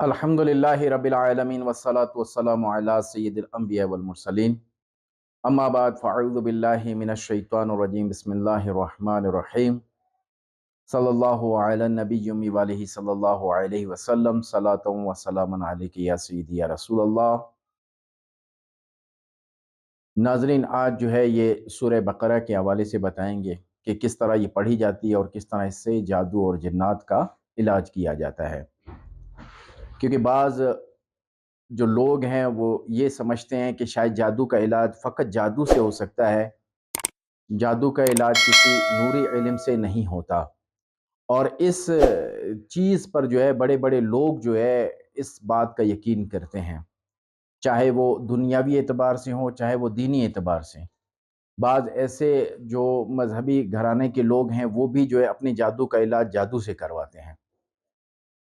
الحمدللہ رب العالمین والصلاة والسلام علی سید الانبیاء والمرسلین اما بعد فاعوذ باللہ من الشیطان الرجیم بسم اللہ الرحمن الرحیم صلی اللہ علی النبی امی والہ صلی اللہ علیہ وسلم صلاۃ و سلام علیک یا سیدی یا رسول اللہ۔ ناظرین، آج جو ہے یہ سورہ بقرہ کے حوالے سے بتائیں گے کہ کس طرح یہ پڑھی جاتی ہے اور کس طرح اس سے جادو اور جنات کا علاج کیا جاتا ہے، کیونکہ بعض جو لوگ ہیں وہ یہ سمجھتے ہیں کہ شاید جادو کا علاج فقط جادو سے ہو سکتا ہے، جادو کا علاج کسی نوری علم سے نہیں ہوتا، اور اس چیز پر جو ہے بڑے بڑے لوگ جو ہے اس بات کا یقین کرتے ہیں، چاہے وہ دنیاوی اعتبار سے ہوں چاہے وہ دینی اعتبار سے۔ بعض ایسے جو مذہبی گھرانے کے لوگ ہیں وہ بھی جو ہے اپنے جادو کا علاج جادو سے کرواتے ہیں۔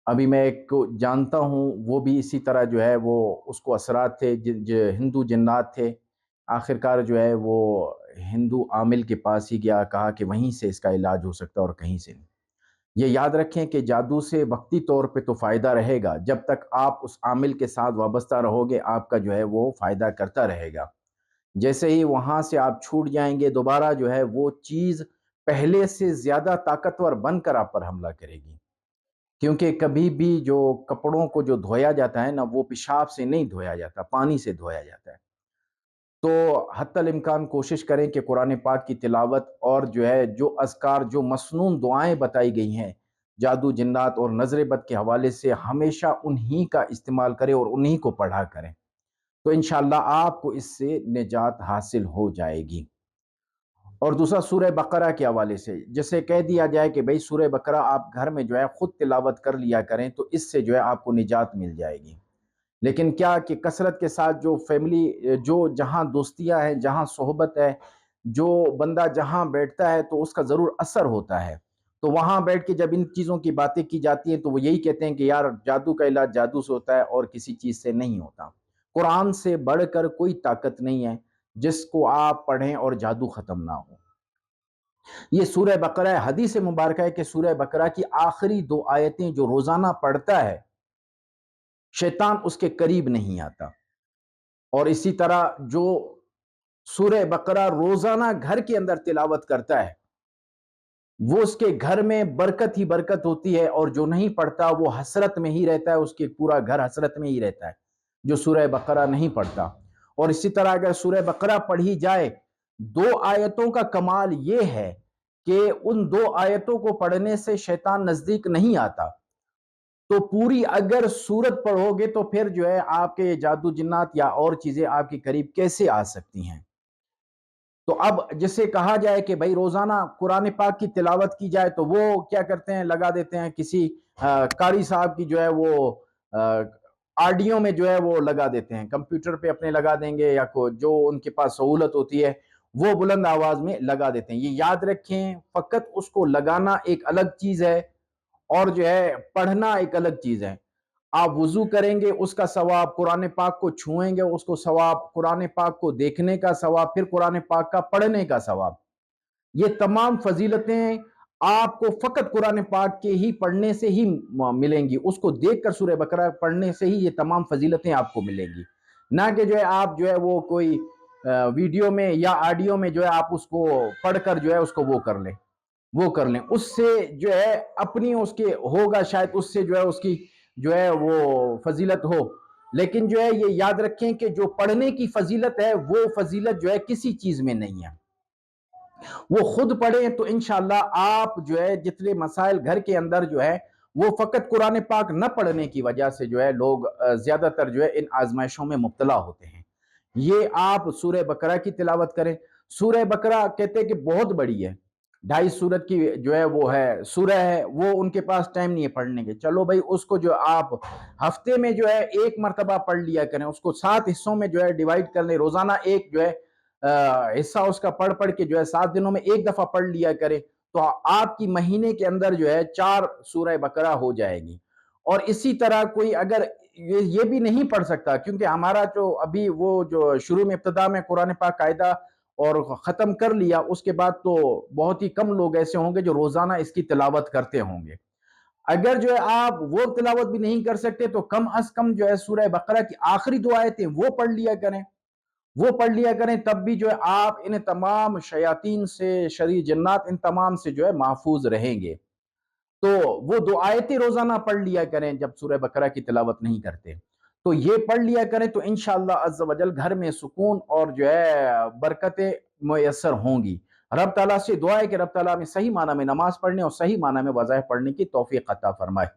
ابھی میں ایک کو جانتا ہوں، وہ بھی اسی طرح جو ہے وہ اس کو اثرات تھے، ہندو جنات تھے، آخرکار جو ہے وہ ہندو عامل کے پاس ہی گیا، کہا کہ وہیں سے اس کا علاج ہو سکتا ہے اور کہیں سے نہیں۔ یہ یاد رکھیں کہ جادو سے وقتی طور پہ تو فائدہ رہے گا، جب تک آپ اس عامل کے ساتھ وابستہ رہو گے آپ کا جو ہے وہ فائدہ کرتا رہے گا۔ جیسے ہی وہاں سے آپ چھوٹ جائیں گے، دوبارہ جو ہے وہ چیز پہلے سے زیادہ طاقتور بن کر آپ پر حملہ کرے گی، کیونکہ کبھی بھی جو کپڑوں کو جو دھویا جاتا ہے نا، وہ پیشاب سے نہیں دھویا جاتا، پانی سے دھویا جاتا ہے۔ تو حتی الامکان کوشش کریں کہ قرآن پاک کی تلاوت اور جو ہے جو اذکار، جو مسنون دعائیں بتائی گئی ہیں جادو جنات اور نظر بد کے حوالے سے، ہمیشہ انہی کا استعمال کریں اور انہی کو پڑھا کریں، تو انشاءاللہ آپ کو اس سے نجات حاصل ہو جائے گی۔ اور دوسرا سورہ بقرہ کے حوالے سے جسے کہہ دیا جائے کہ بھئی سورہ بقرہ آپ گھر میں جو ہے خود تلاوت کر لیا کریں، تو اس سے جو ہے آپ کو نجات مل جائے گی۔ لیکن کیا کہ کثرت کے ساتھ جو فیملی، جو جہاں دوستیاں ہیں، جہاں صحبت ہے، جو بندہ جہاں بیٹھتا ہے تو اس کا ضرور اثر ہوتا ہے، تو وہاں بیٹھ کے جب ان چیزوں کی باتیں کی جاتی ہیں تو وہ یہی کہتے ہیں کہ یار جادو کا علاج جادو سے ہوتا ہے اور کسی چیز سے نہیں ہوتا۔ قرآن سے بڑھ کر کوئی طاقت نہیں ہے جس کو آپ پڑھیں اور جادو ختم نہ ہو۔ یہ سورہ بقرہ ہے، حدیث مبارکہ ہے کہ سورہ بقرہ کی آخری 2 آیتیں جو روزانہ پڑھتا ہے شیطان اس کے قریب نہیں آتا، اور اسی طرح جو سورہ بقرہ روزانہ گھر کے اندر تلاوت کرتا ہے وہ اس کے گھر میں برکت ہی برکت ہوتی ہے، اور جو نہیں پڑھتا وہ حسرت میں ہی رہتا ہے، اس کے پورا گھر حسرت میں ہی رہتا ہے جو سورہ بقرہ نہیں پڑھتا۔ اور اسی طرح اگر سورہ بقرہ پڑھی جائے، 2 آیتوں کا کمال یہ ہے کہ ان 2 آیتوں کو پڑھنے سے شیطان نزدیک نہیں آتا، تو پوری اگر سورت پڑھو گے تو پھر جو ہے آپ کے جادو جنات یا اور چیزیں آپ کے قریب کیسے آ سکتی ہیں۔ تو اب جسے کہا جائے کہ بھائی روزانہ قرآن پاک کی تلاوت کی جائے، تو وہ کیا کرتے ہیں، لگا دیتے ہیں کسی قاری صاحب کی جو ہے وہ آڈیو میں جو ہے وہ لگا دیتے ہیں، کمپیوٹر پہ اپنے لگا دیں گے، یا جو ان کے پاس سہولت ہوتی ہے وہ بلند آواز میں لگا دیتے ہیں۔ یہ یاد رکھیں، فقط اس کو لگانا ایک الگ چیز ہے اور جو ہے پڑھنا ایک الگ چیز ہے۔ آپ وضو کریں گے اس کا ثواب، قرآن پاک کو چھوئیں گے اس کو ثواب، قرآن پاک کو دیکھنے کا ثواب، پھر قرآن پاک کا پڑھنے کا ثواب۔ یہ تمام فضیلتیں آپ کو فقط قرآن پاک کے ہی پڑھنے سے ہی ملیں گی، اس کو دیکھ کر سورہ بقرہ پڑھنے سے ہی یہ تمام فضیلتیں آپ کو ملیں گی، نہ کہ جو ہے آپ جو ہے وہ کوئی ویڈیو میں یا آڈیو میں جو ہے آپ اس کو پڑھ کر جو ہے اس کو وہ کر لیں، اس سے جو ہے اپنی اس کے ہوگا، شاید اس سے جو ہے اس کی جو ہے وہ فضیلت ہو، لیکن جو ہے یہ یاد رکھیں کہ جو پڑھنے کی فضیلت ہے وہ فضیلت جو ہے کسی چیز میں نہیں ہے۔ وہ خود پڑھیں تو انشاءاللہ آپ جو ہے جتنے مسائل گھر کے اندر جو ہے وہ فقط قرآن پاک نہ پڑھنے کی وجہ سے جو ہے لوگ زیادہ تر جو ہے ان آزمائشوں میں مبتلا ہوتے ہیں۔ یہ آپ سورہ بقرہ کی تلاوت کریں۔ سورہ بقرہ کہتے ہیں کہ بہت بڑی ہے، 2.5 سورت کی جو ہے وہ ہے سورہ ہے، وہ ان کے پاس ٹائم نہیں ہے پڑھنے کے، چلو بھائی اس کو جو آپ ہفتے میں جو ہے 1 مرتبہ پڑھ لیا کریں، اس کو 7 حصوں میں جو ہے ڈیوائیڈ کر لیں، روزانہ ایک جو ہے حصہ اس کا پڑھ پڑھ کے جو ہے 7 دنوں میں 1 دفعہ پڑھ لیا کرے، تو آپ کی مہینے کے اندر جو ہے 4 سورہ بقرہ ہو جائے گی۔ اور اسی طرح کوئی اگر یہ بھی نہیں پڑھ سکتا، کیونکہ ہمارا جو ابھی وہ جو شروع میں ابتدا میں قرآن پاک قاعدہ اور ختم کر لیا، اس کے بعد تو بہت ہی کم لوگ ایسے ہوں گے جو روزانہ اس کی تلاوت کرتے ہوں گے۔ اگر جو ہے آپ وہ تلاوت بھی نہیں کر سکتے تو کم از کم جو ہے سورہ بقرہ کی آخری دو آیتیں وہ پڑھ لیا کریں، وہ پڑھ لیا کریں، تب بھی جو ہے آپ ان تمام شیاطین سے، شریر جنات، ان تمام سے جو ہے محفوظ رہیں گے۔ تو وہ دو آیتیں روزانہ پڑھ لیا کریں جب سورہ بقرہ کی تلاوت نہیں کرتے، تو یہ پڑھ لیا کریں تو انشاءاللہ عز و جل گھر میں سکون اور جو ہے برکتیں میسر ہوں گی۔ رب تعالیٰ سے دعا ہے کہ رب تعالیٰ میں صحیح معنی میں نماز پڑھنے اور صحیح معنی میں وظائف پڑھنے کی توفیق عطا فرمائے۔